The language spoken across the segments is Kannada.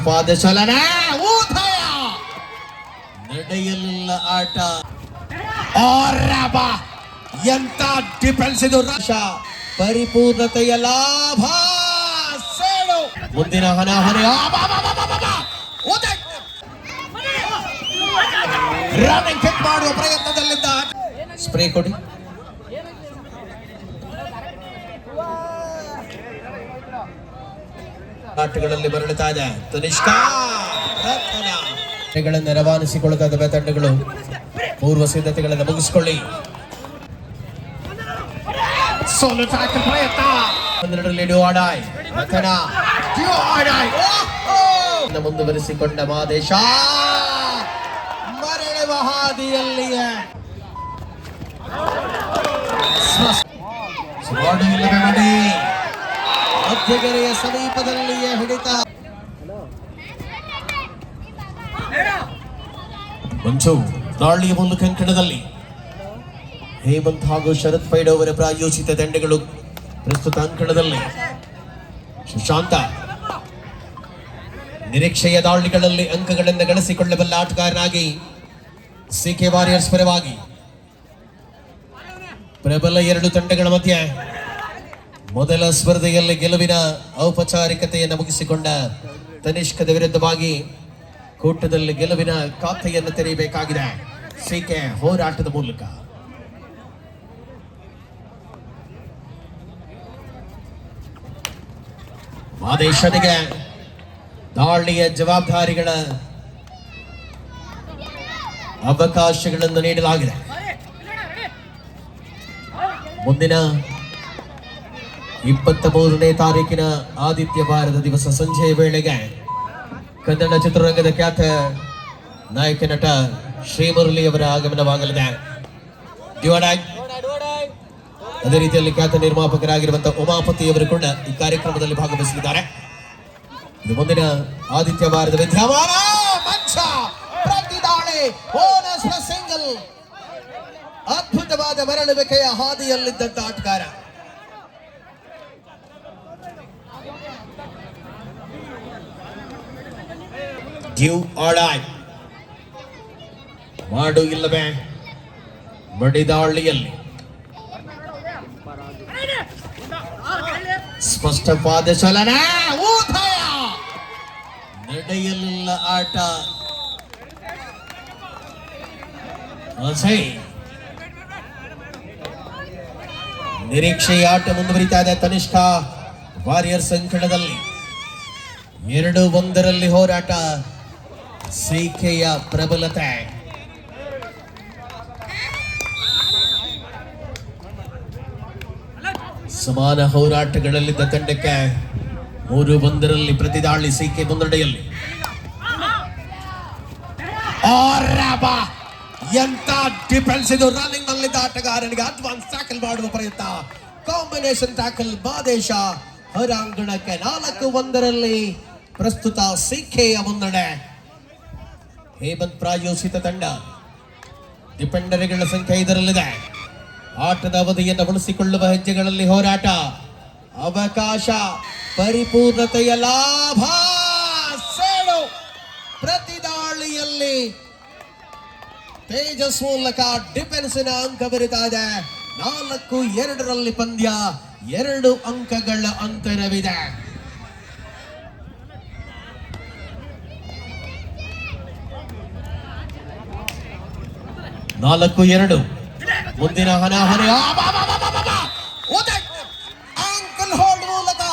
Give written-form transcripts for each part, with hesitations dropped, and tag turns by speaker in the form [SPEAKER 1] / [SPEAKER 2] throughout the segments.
[SPEAKER 1] ಪಾದಚಲನ ಉದಯ ನಡೆಯಲಿಲ್ಲ ಆಟ. ಎಂತ ಡಿಫೆನ್ಸ್ ಇದು. ರಾಶ ಪರಿಪೂರ್ಣತೆಯ ಲಾಭ. ಸೇಡು ಮುಂದಿನ ಹಣಾಹಣಿ. ರನ್ನಿಂಗ್ ಕಿಕ್ ಮಾಡುವ ಪ್ರಯತ್ನದಲ್ಲಿದ್ದ. ಸ್ಪ್ರೇ ಕೊಡಿ. ಆಟಗಳಲ್ಲಿ ಬರಳುತ್ತಾ ಇದೆ ತನಿಷ್ಕಾ. ಗಳನ್ನು ರವಾನಿಸಿಕೊಳ್ಳುತ್ತಿರುವ ತಂಡಗಳು ಪೂರ್ವ ಸಿದ್ಧತೆಗಳನ್ನು ಮುಗಿಸಿಕೊಳ್ಳಿ. ಸೋಲು ಟ್ಯಾಕಲ್ ಪ್ರಯತ್ನ. 12ರಲ್ಲಿ ಡಿವಾಡಾಯ್ ಮುಂದುವರಿಸಿಕೊಂಡ ಮಾದೇಶ ಮರಳುವ ಹಾದಿಯಲ್ಲಿಯೇ ಮಧ್ಯಗೆರೆಯ ಸಮೀಪದಲ್ಲಿಯೇ ಹಿಡಿತ. ಮಂಚು ದಾಳಿಯ ಒಂದು ಕಂಕಣದಲ್ಲಿ ಹೇಮಂತ್ ಹಾಗೂ ಶರತ್ ಪೈಡ್ ಅವರ ಪ್ರಾಯೋಜಿತ ತಂಡಗಳು ಪ್ರಸ್ತುತ ಅಂಕಣದಲ್ಲಿ. ಸುಶಾಂತ ನಿರೀಕ್ಷೆಯ ದಾಳಿಗಳಲ್ಲಿ ಅಂಕಗಳನ್ನು ಗಳಿಸಿಕೊಳ್ಳಬಲ್ಲ ಆಟಗಾರನಾಗಿ ಸಿಕೆ ವಾರಿಯರ್ಸ್ ಪರವಾಗಿ ಪ್ರಬಲ ಎರಡು ತಂಡಗಳ ಮಧ್ಯೆ ಮೊದಲ ಸ್ಪರ್ಧೆಯಲ್ಲಿ ಗೆಲುವಿನ ಔಪಚಾರಿಕತೆಯನ್ನು ಮುಗಿಸಿಕೊಂಡ ತನಿಷ್ಕದ ವಿರುದ್ಧವಾಗಿ ಕೂಟದಲ್ಲಿ ಗೆಲುವಿನ ಖಾತೆಯನ್ನು ತೆರೆಯಬೇಕಾಗಿದೆ ಸಿಕೆ ಹೋರಾಟದ ಮೂಲಕ. ಮಾದೇಶನಿಗೆ ದಾಳಿಯ ಜವಾಬ್ದಾರಿಗಳ ಅವಕಾಶಗಳನ್ನು ನೀಡಲಾಗಿದೆ. ಮುಂದಿನ 23ನೇ ತಾರೀಕಿನ ಆದಿತ್ಯವಾರದ ದಿವಸ ಸಂಜೆಯ ವೇಳೆಗೆ ಕನ್ನಡ ಚಿತ್ರರಂಗದ ಖ್ಯಾತ ನಾಯಕ ನಟ ಶ್ರೀಮುರಳಿ ಅವರ ಆಗಮನವಾಗಲಿದೆ. ಅದೇ ರೀತಿಯಲ್ಲಿ ಖ್ಯಾತ ನಿರ್ಮಾಪಕರಾಗಿರುವಂತಹ ಉಮಾಪತಿ ಅವರು ಕೂಡ ಈ ಕಾರ್ಯಕ್ರಮದಲ್ಲಿ ಭಾಗವಹಿಸಲಿದ್ದಾರೆ. ಇದು ಮುಂದಿನ ಆದಿತ್ಯವಾರದ ವಿದ್ಯಮಾನ. ಸಿಂಗಲ್ ಅದ್ಭುತವಾದ ಮರಳುವಿಕೆಯ ಹಾದಿಯಲ್ಲಿದ್ದಂತ ಆಟಗಾರ. ಮಾಡು ಇಲ್ಲವೇ ಬಡಿದಾಳಿಯಲ್ಲಿ ಸ್ಪಷ್ಟ ಪಾದಚಲನ ಉದಯ ನಡೆಯಲಿಲ್ಲ ಆಟ. ನಿರೀಕ್ಷೆಯ ಆಟ ಮುಂದುವರಿತಾ ಇದೆ ತನಿಷ್ಕಾ ವಾರಿಯರ್ಸ್ ಅಂಕಣದಲ್ಲಿ. 2-1 ಹೋರಾಟ. ಸಿಕೆಯ ಪ್ರಬಲತೆ. ಸಮಾನ ಹೋರಾಟಗಳಲ್ಲಿದ್ದ ತಂಡಕ್ಕೆ 3-1 ಪ್ರತಿದಾಳಿ ಸಿಕೆ ಮುನ್ನಡೆಯಲ್ಲಿ. ಎಂತ ಡಿಫೆನ್ಸ್ ಇದು. ರನ್ನಿಂಗ್ ನಲ್ಲಿದ್ದ ಆಟಗಾರನಿಗೆ ಅಡ್ವಾನ್ಸ್ ಟ್ಯಾಕಲ್ ಮಾಡುವ ಪ್ರಯತ್ನ. Combination tackle. ಮಾದೇಶ ಹೊರಾಂಗಣಕ್ಕೆ 4-1 ಪ್ರಸ್ತುತ ಸಿಕೆಯ ಮುನ್ನಡೆ. ಹೇಮಂತ್ ಪ್ರಾಯೋಜಿತ ತಂಡ. ಡಿಫೆಂಡರ್ಗಳ ಸಂಖ್ಯೆ 5ರಲ್ಲಿದೆ. ಆಟದ ಅವಧಿಯನ್ನು ಉಳಿಸಿಕೊಳ್ಳುವ ಹೆಜ್ಜೆಗಳಲ್ಲಿ ಹೋರಾಟ. ಅವಕಾಶ. ಪರಿಪೂರ್ಣತೆಯ ಲಾಭ. ಸೇಡು ಪ್ರತಿದಾಳಿಯಲ್ಲಿ ತೇಜಸ್ ಮೂಲಕ ಡಿಫೆನ್ಸಿನ ಅಂಕ ಬರಿತಾ ಇದೆ. 4-2 ಪಂದ್ಯ. 2 ಅಂಕಗಳ ಅಂತರವಿದೆ. ಮುಂದಿನ ಹಣಾಹಣಿ. ಆಂಕಲ್ ಹೋಲ್ಡ್ ಮೂಲಕ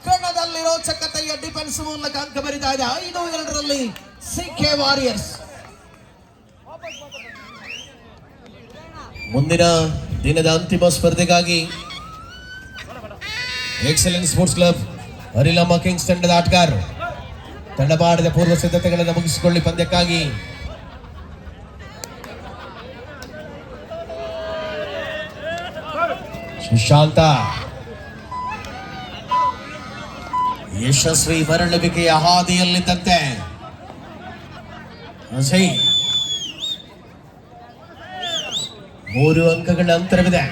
[SPEAKER 1] ಕಣದಲ್ಲಿ ರೋಚಕತೆಯ ಡಿಫೆನ್ಸ್ ಮೂಲಕ ಅಂಕ ಬರಿತಾ ಇದೆ. 5-2 ಸಿಕೆ ವಾರಿಯರ್ಸ್. ಮುಂದಿನ ದಿನದ ಅಂತಿಮ ಸ್ಪರ್ಧೆಗಾಗಿ ಎಕ್ಸಲೆನ್ಸ್ ಸ್ಪೋರ್ಟ್ಸ್ ಕ್ಲಬ್ ಹರಿಲಮ್ಮ ಕಿಂಗ್ಸ್ ತಂಡದ ಆಟಗಾರರು ತಡಮಾಡದ ಪೂರ್ವ ಸಿದ್ಧತೆಗಳನ್ನು ಮುಗಿಸಿಕೊಳ್ಳಿ ಪಂದ್ಯಕ್ಕಾಗಿ ಸುಶಾಂತ ಯಶಸ್ವಿ ಮರಳುವಿಕೆಯ ಹಾದಿಯಲ್ಲಿದ್ದಂತೆ ಅಜಯ್ 3 ಅಂಕಗಳ ಅಂತರವಿದೆ.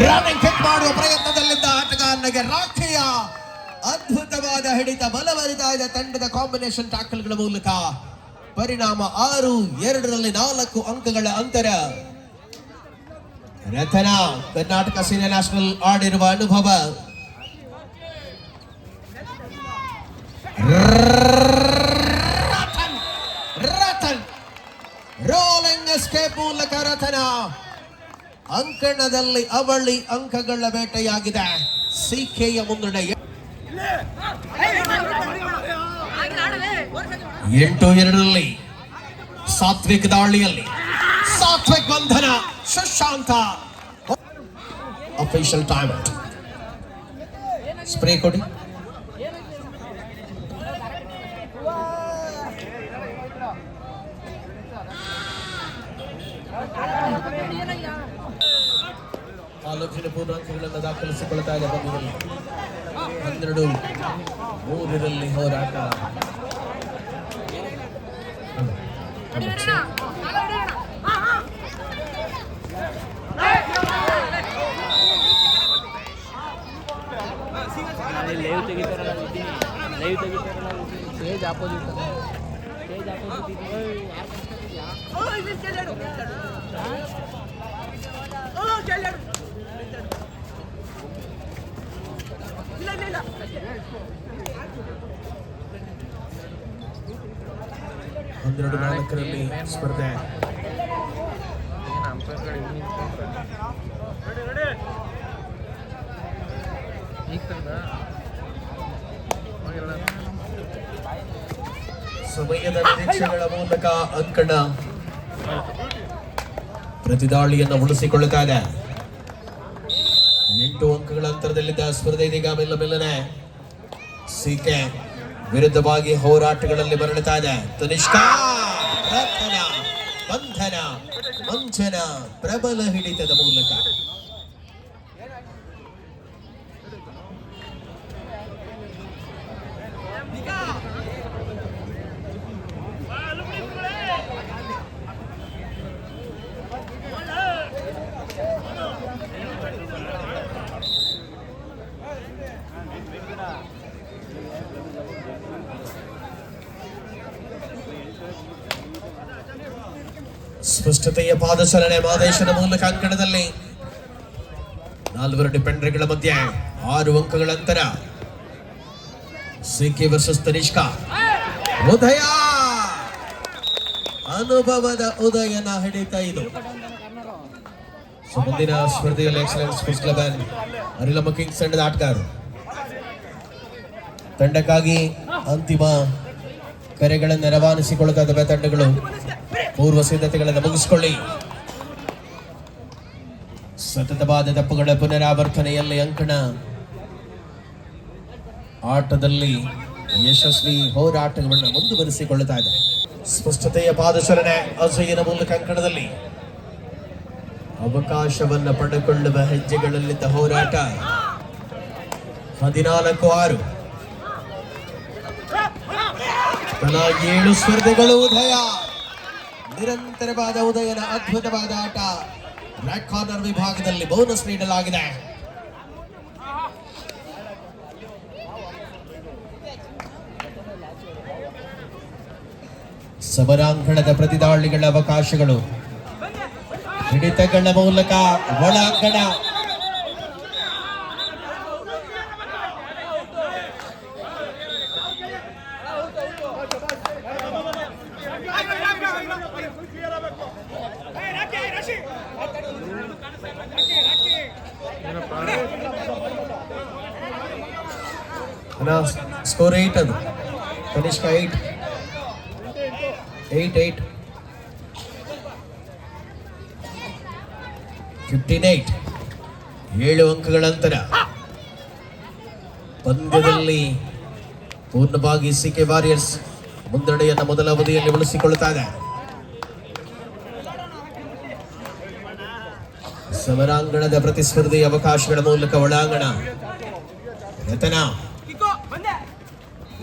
[SPEAKER 1] ರನ್ನಿಂಗ್ ಕಿಕ್ ಮಾಡುವ ಪ್ರಯತ್ನದಲ್ಲಿದ್ದ ಆಟಗಾರನಿಗೆ ರಾಖಿಯ ಅದ್ಭುತವಾದ ಹಿಡಿತ, ಬಲವರಿದಾದ ತಂಡದ ಕಾಂಬಿನೇಷನ್ ಟ್ಯಾಕಲ್ಗಳ ಮೂಲಕ ಪರಿಣಾಮ 6-2ರಲ್ಲಿ 4 ಅಂಕಗಳ ಅಂತರ. ರತನ ಕರ್ನಾಟಕ ಸೀನಿಯರ್ ನ್ಯಾಷನಲ್ ಆಡಿರುವ ಅನುಭವ. ರತನ್ ರೋಲಿಂಗ್ ಎಸ್ಕೇಪ್ ಮೂಲಕ ರತನ ಅಂಕಣದಲ್ಲಿ ಅವಳಿ ಅಂಕಗಳ ಬೇಟೆಯಾಗಿದೆ. ಸಿಕೆಯ ಮುನ್ನಡೆ 8-2ರಲ್ಲಿ. ಸಾತ್ವಿಕ್ ದಾಳಿಯಲ್ಲಿ ಸಾತ್ವಿಕ್ ಬಂಧನ. Sushant official time out. Spray ಕೊಡಿ. ಆಲೋಚನೆ ಪೂರ್ಣಾಂಕಗಳನ್ನು ದಾಖಲಿಸಿಕೊಳ್ತಾ ಇದೆ ಪಂದ್ಯದಲ್ಲಿ. 12-3ರಲ್ಲಿ ಹೋರಾಟ.
[SPEAKER 2] ಲೈವ್ ತೆಗಿತಾರಲ್ಲ ಸ್ಟೇಜ್ ಆಪೋಸಿಟ್
[SPEAKER 1] ಹನ್ನೆರಡು 4ರಲ್ಲಿ ಸ್ಪರ್ಧೆ. ಸಮಯದ ನಿರೀಕ್ಷೆಗಳ ಮೂಲಕ ಅಂಕಣ ಪ್ರತಿದಾಳಿಯನ್ನು ಉಳಿಸಿಕೊಳ್ಳುತ್ತಾ ಇದೆ. 8 ಅಂಕಗಳ ಅಂತರದಲ್ಲಿದ್ದ ಸ್ಪರ್ಧೆ ಇದೀಗ ಮೆಲ್ಲನೆ ಸಿಕೆ ವಿರುದ್ಧವಾಗಿ ಹೋರಾಟಗಳಲ್ಲಿ ಮರಳುತ್ತಾ ಇದೆ. ತನಿಷ್ಕಾ ರತನ ಬಂಧನ ಮಂಚನ ಪ್ರಬಲ ಹಿಡಿತದ ಮೂಲಕ ಸ್ಪಷ್ಟತೆಯ ಪಾದಚಲನೆ. ಮಾದೇಶನ ಮೂಲಕ ಅಂಕಣದಲ್ಲಿ 4 ಡಿಫೆಂಡರ್ಗಳ ಮಧ್ಯೆ 6 ಅಂಕಗಳ ಅಂತರ. C K versus Tanishka. ಉದಯ ಅನುಭವದ ಉದಯನ ಹಿಡಿತ ಇದು. ಮುಂದಿನ ಸ್ಪರ್ಧೆಯಲ್ಲಿ ಎಕ್ಸಲೆನ್ಸ್ ಸ್ಪೋರ್ಟ್ಸ್ ಕ್ಲಬ್ ಅರಿಲಮ್ಮ ಕಿಂಗ್ಸ್ ತಂಡದ ಆಟಗಾರರು ತಂಡಕ್ಕಾಗಿ ಅಂತಿಮ ಕರೆಗಳನ್ನು ರವಾನಿಸಿಕೊಳ್ಳುತ್ತಾ ಇದ್ದಾವೆ. ತಂಡಗಳು ಪೂರ್ವ ಸಿದ್ಧತೆಗಳನ್ನು ಮುಗಿಸಿಕೊಳ್ಳಿ. ಸತತವಾದ ತಪ್ಪುಗಳ ಪುನರಾವರ್ತನೆಯಲ್ಲಿ ಅಂಕಣ ಆಟದಲ್ಲಿ ಯಶಸ್ವಿ ಹೋರಾಟಗಳನ್ನು ಮುಂದುವರಿಸಿಕೊಳ್ಳುತ್ತಾ ಇದೆ. ಸ್ಪಷ್ಟತೆಯ ಪಾದಚಲನೆ. ಅಜಯ್ಯನ ಮೂಲಕ ಅಂಕಣದಲ್ಲಿ ಅವಕಾಶವನ್ನು ಪಡೆದುಕೊಳ್ಳುವ ಹೆಜ್ಜೆಗಳಲ್ಲಿದ್ದ ಹೋರಾಟ. 14-6 ತಲಾ 7 ಸ್ಪರ್ಧೆಗಳು. ಉದಯ ನಿರಂತರವಾದ ಉದಯನ ಅದ್ಭುತವಾದ ಆಟ. ರೆಡ್ ಕಾರ್ನರ್ ವಿಭಾಗದಲ್ಲಿ ಬೋನಸ್ ನೀಡಲಾಗಿದೆ. ಸಮರಾಂಗಣದ ಪ್ರತಿದಾಳಿಗಳ ಅವಕಾಶಗಳು. ಹಿಡಿತಗಳ ಮೂಲಕ ಒಳಾಂಗಣ. ಸ್ಕೋರ್ 8 ಅದು. ತನಿಷ್ಕಾ 8. 15-8. 7 ಅಂಕಗಳ ಅಂತರ. ಪಂದ್ಯದಲ್ಲಿ ಪೂರ್ಣವಾಗಿ ಸಿಕೆ ವಾರಿಯರ್ಸ್ ಮುನ್ನಡೆಯನ್ನು ಮೊದಲ ಅವಧಿಯಲ್ಲಿ ಉಳಿಸಿಕೊಳ್ಳುತ್ತಾ ಇದೆ. ಸಮರಾಂಗಣದ ಪ್ರತಿಸ್ಪರ್ಧಿ ಅವಕಾಶಗಳ ಮೂಲಕ ಒಳಾಂಗಣ. ರತನ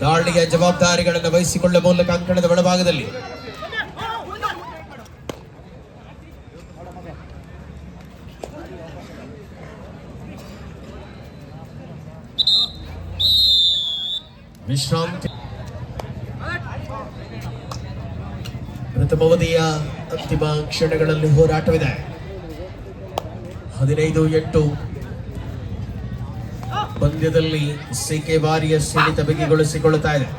[SPEAKER 1] ದಾಳಿಯ ಜವಾಬ್ದಾರಿಗಳನ್ನು ವಹಿಸಿಕೊಳ್ಳುವ ಮೂಲಕ ಅಂಕಣದ ಒಳಭಾಗದಲ್ಲಿ ವಿಶ್ರಾಂತಿ. ಪ್ರಥಮಾವಧಿಯ ಅಂತಿಮ ಕ್ಷಣಗಳಲ್ಲಿ ಹೋರಾಟವಿದೆ. 15-8 ಪಂದ್ಯದಲ್ಲಿ ಸಿಕೆ ವಾರಿಯರ್ಸ್ ಹಿಡಿತ ಬಿಗಿಗೊಳಿಸಿಕೊಳ್ಳುತ್ತಾ ಇದೆ.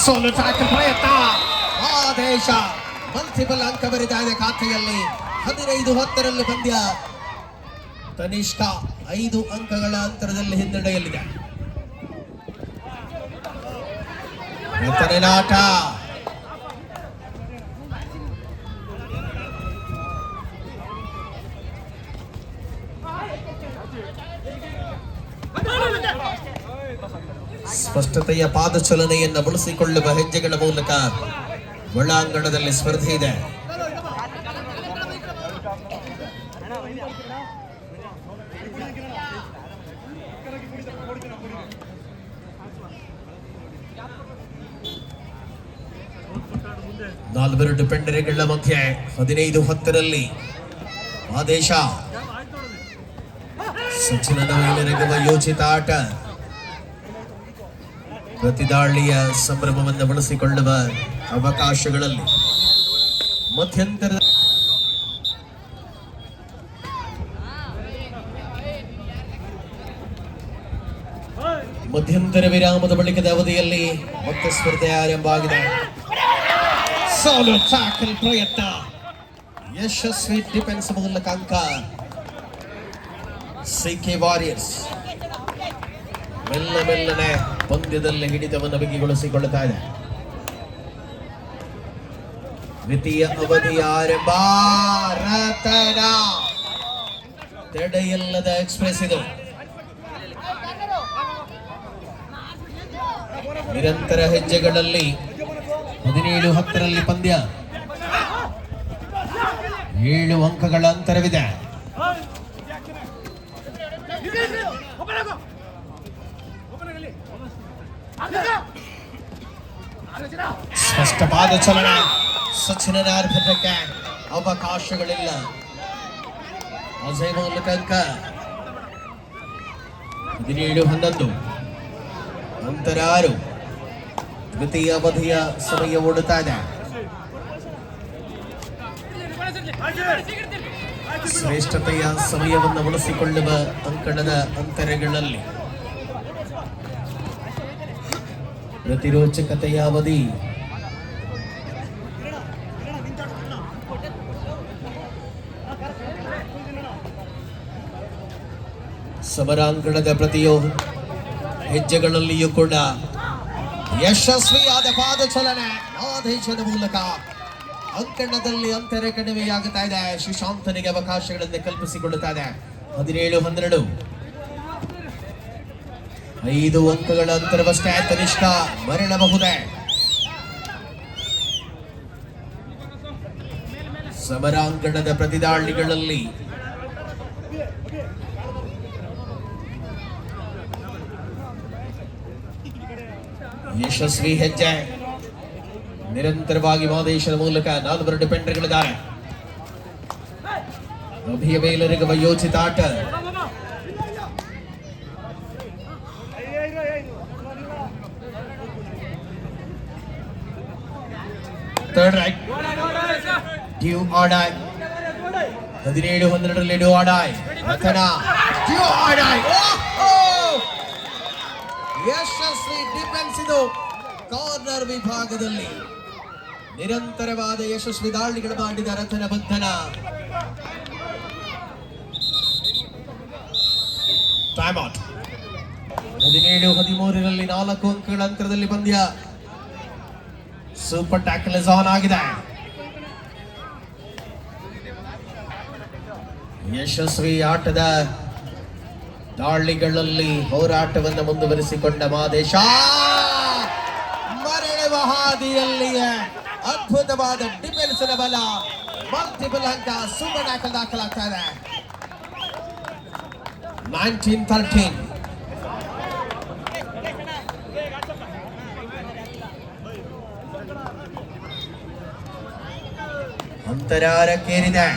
[SPEAKER 1] ಸೋಲು ಟ್ಯಾಕಲ್ ಪ್ರಯತ್ನ, ಆದೇಶ, ಮಲ್ಟಿಪಲ್ ಅಂಕ ಬರಿತಾ ಇದೆ ಖಾತೆಯಲ್ಲಿ. 15-10 ಪಂದ್ಯ ಕನಿಷ್ಠ 5 ಅಂಕಗಳ ಅಂತರದಲ್ಲಿ ಹಿನ್ನಡೆಯಲ್ಲಿದೆ. ಆಟ ಸ್ಪಷ್ಟತೆಯ ಪಾದಚಲನೆಯನ್ನು ಬಳಸಿಕೊಳ್ಳುವ ಹೆಜ್ಜೆಗಳ ಮೂಲಕ ಒಳಾಂಗಣದಲ್ಲಿ ಸ್ಪರ್ಧೆ ಇದೆ. ನಾಲ್ವರು ಡಿಫೆಂಡರ್ಗಳ ಮಧ್ಯೆ 15-10 ಆದೇಶ. ಸಚಿನನ ಮೇಲೆರಗುವ ಯೋಚಿತ ಆಟ, ಪ್ರತಿದಾಳಿಯ ಸಂಭ್ರಮವನ್ನು ಬಳಸಿಕೊಳ್ಳುವ ಅವಕಾಶಗಳಲ್ಲಿ ಮಧ್ಯಂತರ ವಿರಾಮದ ಬಳಿಕದ ಅವಧಿಯಲ್ಲಿ ಮತ್ತೆ ಸ್ಪರ್ಧೆ ಆರಂಭ ಆಗಿದೆ. ಸೋಲು ಟ್ಯಾಕಲ್ ಪ್ರಯತ್ನ, ಯಶಸ್ವಿ ಡಿಫೆನ್ಸ್ ಮೂಲಕ ಅಂಕ. ಸಿಕೆ ವಾರಿಯರ್ಸ್ ಮೆಲ್ಲನೆ ಪಂದ್ಯದಲ್ಲಿ ಹಿಡಿತವನ್ನು ಬಿಗಿಗೊಳಿಸಿಕೊಳ್ಳುತ್ತಾ ಇದೆ. ದ್ವಿತೀಯ ಅವಧಿಯ ಆರಂಭ. ರತನ ತಡೆಯಿಲ್ಲದ ಎಕ್ಸ್ಪ್ರೆಸ್ ಇದು. ನಿರಂತರ ಹೆಜ್ಜೆಗಳಲ್ಲಿ 17-10 ಪಂದ್ಯ, 7 ಅಂಕಗಳ ಅಂತರವಿದೆ. ಸ್ಪಷ್ಟ ಪಾದಚಲನೆ, ಸಚಿನನ ಅರ್ಧಕ್ಕೆ ಅವಕಾಶಗಳಿಲ್ಲ. ಅಜಯ್ ಮೂಲಕ ಅಂಕ. 17-11 ಅಂತರ 6. ದ್ವಿತೀಯ ಅವಧಿಯ ಸಮಯ ಓಡುತ್ತಾ ಇದೆ. ಶ್ರೇಷ್ಠತೆಯ ಸಮಯವನ್ನು ಬಳಸಿಕೊಳ್ಳುವ ಅಂಕಣದ ಅಂತರಗಳಲ್ಲಿ ಪ್ರತಿರೋಚಕತೆಯ ಅವಧಿ. ಸಮರಾಂಗಣದ ಪ್ರತಿಯೊಂದು ಹೆಜ್ಜೆಗಳಲ್ಲಿಯೂ ಕೂಡ ಯಶಸ್ವಿಯಾದ ಪಾದಚಲನೆ, ಆದೇಶದ ಮೂಲಕ ಅಂಕಣದಲ್ಲಿ ಅಂತರ ಕಡಿಮೆಯಾಗುತ್ತಾ ಇದೆ. ಸುಶಾಂತನಿಗೆ ಅವಕಾಶಗಳನ್ನು ಕಲ್ಪಿಸಿಕೊಳ್ಳುತ್ತಾ ಇದೆ. 17-12 5 ಅಂಕಗಳ ಅಂತರವಷ್ಟೇ ಕನಿಷ್ಠ ಮರಳಬಹುದೇ. ಸಮರಾಂಗಣದ ಪ್ರತಿದಾಳಿಗಳಲ್ಲಿ ಯಶಸ್ವಿ ಹೆಜ್ಜೆ, ನಿರಂತರವಾಗಿ ಆದೇಶದ ಮೂಲಕ 4 ಡಿಫೆಂಡರ್ಗಳಿದ್ದಾರೆ. ಅಭಿಯ ಮೇಲೆರಗುವ ಯೋಚಿತ ಆಟ. Third right, do or die. 17-12 do or die. Ratan, do or die. ಯಶಸ್ವಿ ಡಿಫೆನ್ಸ್ ಇದು. ಕಾರ್ನರ್ ವಿಭಾಗದಲ್ಲಿ ನಿರಂತರವಾದ ಯಶಸ್ವಿ ದಾಳಿಗಳು ಮಾಡಿದ ರತನ ಬಂಧನ. Time out. 17-13 4 ಅಂಕಗಳ ಅಂತರದಲ್ಲಿ ಪಂದ್ಯ. ಸೂಪರ್ ಟ್ಯಾಕಲ್ ಆನ್ ಆಗಿದೆ. ಯಶಸ್ವಿ ಆಟದ ದಾಳಿಗಳಲ್ಲಿ ಹೋರಾಟವನ್ನು ಮುಂದುವರಿಸಿಕೊಂಡ ಮಾದೇಶ. ಮರಳುವ ಹಾದಿಯಲ್ಲಿಯೇ ಅದ್ಭುತವಾದ ಡಿಫೆನ್ಸ್ನ ಬಲ, ಮಲ್ಟಿಪಲ್ ಅಂಕ, ಸೂಪರ್ ಟ್ಯಾಕಲ್ ದಾಖಲಾಗ್ತಾ ಇದೆ. 19-13 ಅಂತರಾರಕ್ಕೇರಿದೆ.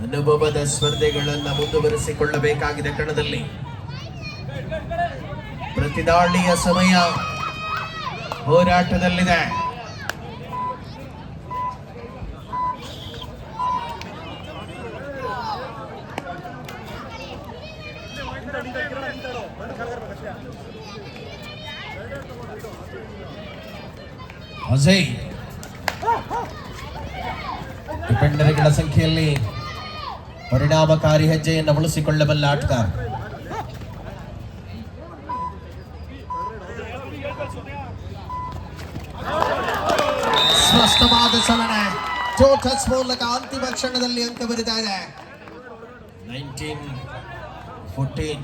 [SPEAKER 1] ಅನುಭವದ ಸ್ಪರ್ಧೆಗಳನ್ನು ಮುಂದುವರಿಸಿಕೊಳ್ಳಬೇಕಾಗಿದೆ. ಕಣದಲ್ಲಿ ಪ್ರತಿದಾಳಿಯ ಸಮಯ ಹೋರಾಟದಲ್ಲಿದೆ. ಅಜಯ್ ಡಿಫೆಂಡರ್ಗಳ ಸಂಖ್ಯೆಯಲ್ಲಿ ಪರಿಣಾಮಕಾರಿ ಹೆಜ್ಜೆಯನ್ನು ಬಳಸಿಕೊಳ್ಳಬಲ್ಲ ಆಟಗಾರ. ಸ್ಪಷ್ಟವಾದ ಚಲನೆ, ಟೋ ಟಚ್ ಮೂಲಕ ಅಂತಿಮ ಕ್ಷಣದಲ್ಲಿ ಅಂಕ ಬರಿತಾ ಇದೆ. 19-14.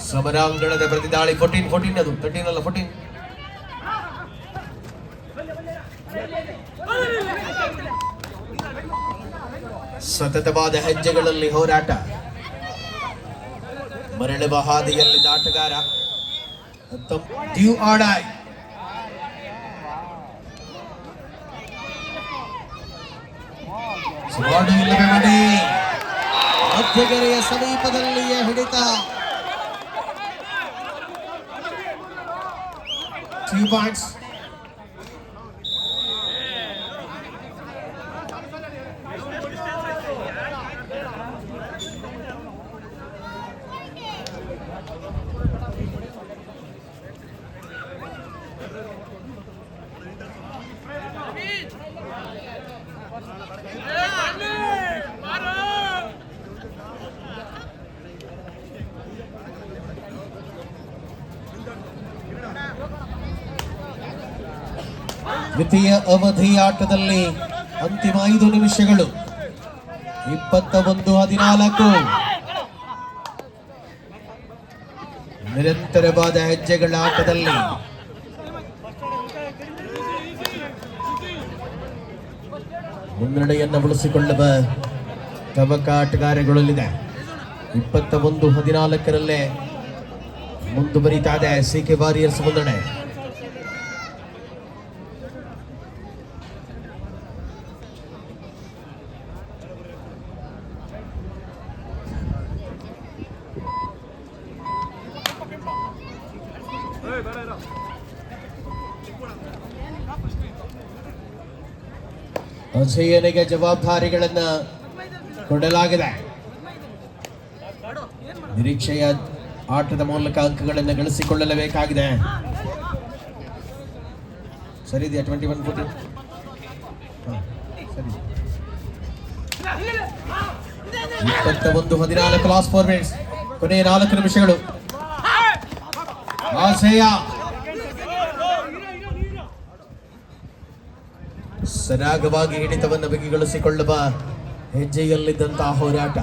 [SPEAKER 1] ಸಮರಾಂಗಣದ ಪ್ರತಿದಾಳಿ 14-14. ಅದು 13 ಅಲ್ಲ, 14. ಸತತವಾದ ಹೆಜ್ಜೆಗಳಲ್ಲಿ ಹೋರಾಟ, ಮರಳುವ ಹಾದಿಯಲ್ಲಿದ್ದ ಆಟಗಾರ. Do or die. ಮಧ್ಯಗೆರೆಯ ಸಮೀಪದಲ್ಲಿಯೇ ಹಿಡಿತ. 3 points. ದ್ವಿತೀಯ ಅವಧಿ ಆಟದಲ್ಲಿ ಅಂತಿಮ 5 ನಿಮಿಷಗಳು. 21-14. ನಿರಂತರವಾದ ಹೆಜ್ಜೆಗಳ ಆಟದಲ್ಲಿ ಮುನ್ನಡೆಯನ್ನು ಬಳಸಿಕೊಳ್ಳುವ ತವಕ ಆಟಗಾರಗಳಲ್ಲಿದೆ. 21-14 ಮುಂದುವರಿತಾ ಇದೆ ಸಿಕೆ ವಾರಿಯರ್ಸ್ ಮುನ್ನಡೆ. ಅಜಯನಿಗೆ ಜವಾಬ್ದಾರಿಗಳನ್ನು ಕೊಡಲಾಗಿದೆ. ನಿರೀಕ್ಷೆಯ ಆಟದ ಮೂಲಕ ಅಂಕಗಳನ್ನು ಗಳಿಸಿಕೊಳ್ಳಲೇಬೇಕಾಗಿದೆ. ಸರಿ ಇದೆಯಾ? 21-14 ಸರಿ. 21-14 ಲಾಸ್ಟ್ 4 ಮಿನಿಟ್ಸ್. ಕೊನೆಯ 4 ನಿಮಿಷಗಳು. ಅಜಯ ಸರಾಗವಾಗಿ ಹಿಡಿತವನ್ನು ಬಿಗಿಗೊಳಿಸಿಕೊಳ್ಳುವ ಹೆಜ್ಜೆಯಲ್ಲಿದ್ದಂತಹ ಹೋರಾಟ.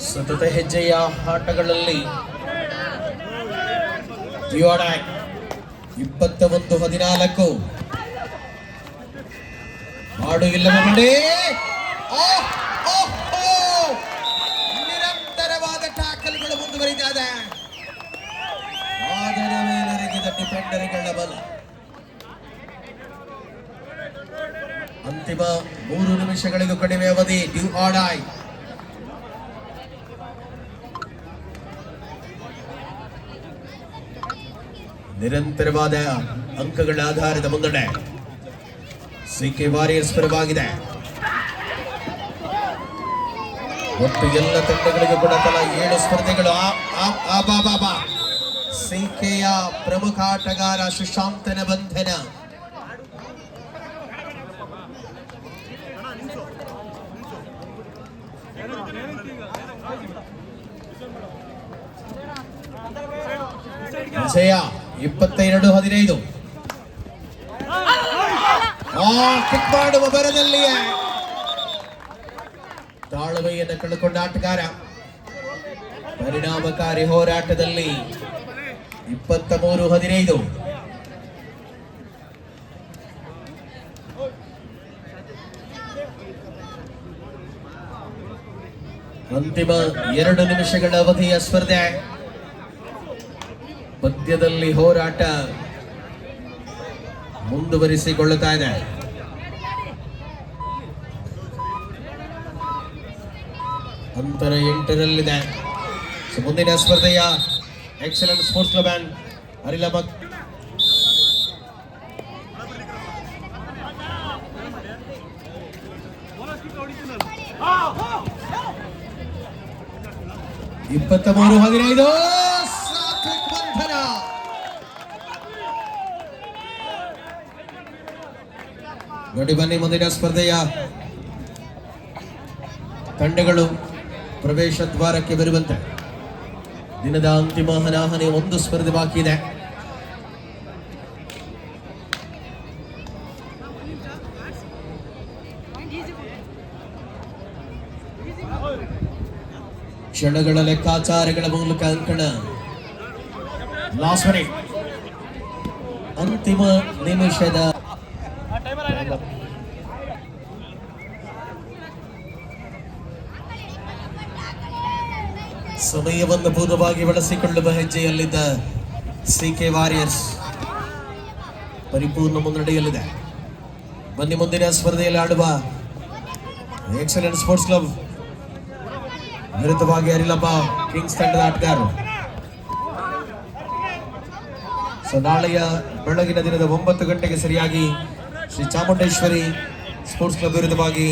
[SPEAKER 1] ಸತತ ಹೆಜ್ಜೆಯ ಆಟಗಳಲ್ಲಿ 21-14 ಆಡು ಇಲ್ಲವೇ ನಿರಂತರವಾದ ಟ್ಯಾಕಲ್ಗಳು ಮುಂದುವರಿದಿದೆ. ಅದರ ಮೇಲೆರಗಿದ ಡಿಫೆಂಡರ್ಗಳ ಬಲ. ಅಂತಿಮ 3 ನಿಮಿಷಗಳಿಗೂ ಕಡಿಮೆ ಅವಧಿ. Do or die. ನಿರಂತರವಾದ ಅಂಕಗಳ ಆಧಾರದ ಮುನ್ನಡೆ ಸಿಕೆ ವಾರಿಯರ್ಸ್ ಪರವಾಗಿದೆ. ಒಟ್ಟು ಎಲ್ಲ ತಂಡಗಳಿಗೂ ಕೂಡ ತಲಾ 7 ಸ್ಪರ್ಧೆಗಳು. ಸಿಕೆಯ ಪ್ರಮುಖ ಆಟಗಾರ ಸುಶಾಂತನ ಬಂಧನ. ಅಜಯ 22-15. ಕಿಕ್ ಮಾಡುವ ಬರದಲ್ಲಿಯೇ ತಾಳ್ಮೆಯನ್ನು ಕಳೆದುಕೊಂಡ ಆಟಗಾರ. ಪರಿಣಾಮಕಾರಿ ಹೋರಾಟದಲ್ಲಿ 23-15. ಅಂತಿಮ 2 ನಿಮಿಷಗಳ ಅವಧಿಯ ಸ್ಪರ್ಧೆ. ಮಧ್ಯದಲ್ಲಿ ಹೋರಾಟ ಮುಂದುವರಿಸಿಕೊಳ್ಳುತ್ತಾ ಇದೆ. ಅಂತರ 8ರಲ್ಲಿದೆ. ಮುಂದಿನ ಸ್ಪರ್ಧೆಯ ಎಕ್ಸಲೆಂಟ್ ಸ್ಪೋರ್ಟ್ಸ್ ಕ್ಲಬ್ ಅಂಡ್ ಅರಿಲಮಕ್ ಇಪ್ಪತ್ತಮೂರು 15 ಸಾತ್ವಿಕ್ ಬಂಧನ. ನೋಡಿ ಬನ್ನಿ, ಮುಂದಿನ ಸ್ಪರ್ಧೆಯ ತಂಡಗಳು ಪ್ರವೇಶ ದ್ವಾರಕ್ಕೆ ಬರುವಂತೆ. ದಿನದ ಅಂತಿಮ ಹನಾಹನಿ 1 ಸ್ಪರ್ಧೆ ಬಾಕಿ ಇದೆ. ಕ್ಷಣಗಳ ಲೆಕ್ಕಾಚಾರಗಳ ಮೂಲಕ ಅಂಕಣ. ಲಾಸ್ಟ್ ಮಿನಿಟ್, ಅಂತಿಮ ನಿಮಿಷದ ಸಮಯವನ್ನು ಪೂರ್ವವಾಗಿ ಬಳಸಿಕೊಳ್ಳುವ ಹೆಜ್ಜೆಯಲ್ಲಿದ್ದ ಸಿಕೆ ವಾರಿಯರ್ಸ್ ಪರಿಪೂರ್ಣ ಮುನ್ನಡೆಯಲ್ಲಿದೆ. ಬನ್ನಿ, ಮುಂದಿನ ಸ್ಪರ್ಧೆಯಲ್ಲಿ ಆಡುವ ಎಕ್ಸಲೆಂಟ್ ಸ್ಪೋರ್ಟ್ಸ್ ಕ್ಲಬ್ ವಿರುದ್ಧವಾಗಿ ಅರಿಲಪ್ಪ ಕಿಂಗ್ಸ್ ತಂಡದ ಆಟಗಾರರು. ನಾಳೆಯ ಬೆಳಗಿನ ದಿನದ 9 ಗಂಟೆಗೆ ಸರಿಯಾಗಿ ಶ್ರೀ ಚಾಮುಂಡೇಶ್ವರಿ ಸ್ಪೋರ್ಟ್ಸ್ ಕ್ಲಬ್ ವಿರುದ್ಧವಾಗಿ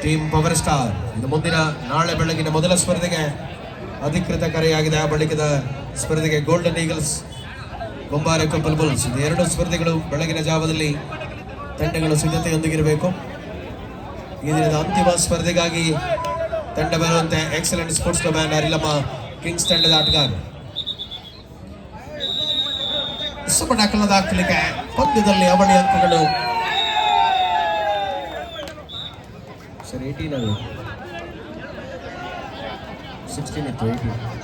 [SPEAKER 1] ಟೀಮ್ ಪವರ್ ಸ್ಟಾರ್. ಇದು ಮುಂದಿನ ನಾಳೆ ಬೆಳಗಿನ ಮೊದಲ ಸ್ಪರ್ಧೆಗೆ ಅಧಿಕೃತ ಕರೆಯಾಗಿದೆ. ಆ ಬಳಿಕದ ಸ್ಪರ್ಧೆಗೆ ಗೋಲ್ಡನ್ ಈಗಲ್ಸ್ ಗೊಂಬಾರೆ ಕಪಲ್ ಬುಲ್ಸ್. ಇದು 2 ಸ್ಪರ್ಧೆಗಳು ಬೆಳಗಿನ ಜಾವದಲ್ಲಿ ತಂಡಗಳು ಸಿದ್ಧತೆಯೊಂದಿಗಿರಬೇಕು. ಈ ದಿನದ ಅಂತಿಮ ಸ್ಪರ್ಧೆಗಾಗಿ ತಂಡ ಬರುವಂತೆ ಎಕ್ಸಲೆಂಟ್ ಸ್ಪೋರ್ಟ್ಸ್ ಕ್ಲಬ್ ಅಂಡ್ ಅರಿಲಮ್ಮ ಕಿಂಗ್ಸ್ ತಂಡದ ಆಟಗಾರರು. ಸುಮಟಾಕಲ ದಾಖಲಿಕೆ ಪಂದ್ಯದಲ್ಲಿ ಅವಳಿ ಅಂಕಗಳು. ಸರ್ 18 ಅದು 16 ಇತ್ತು 18.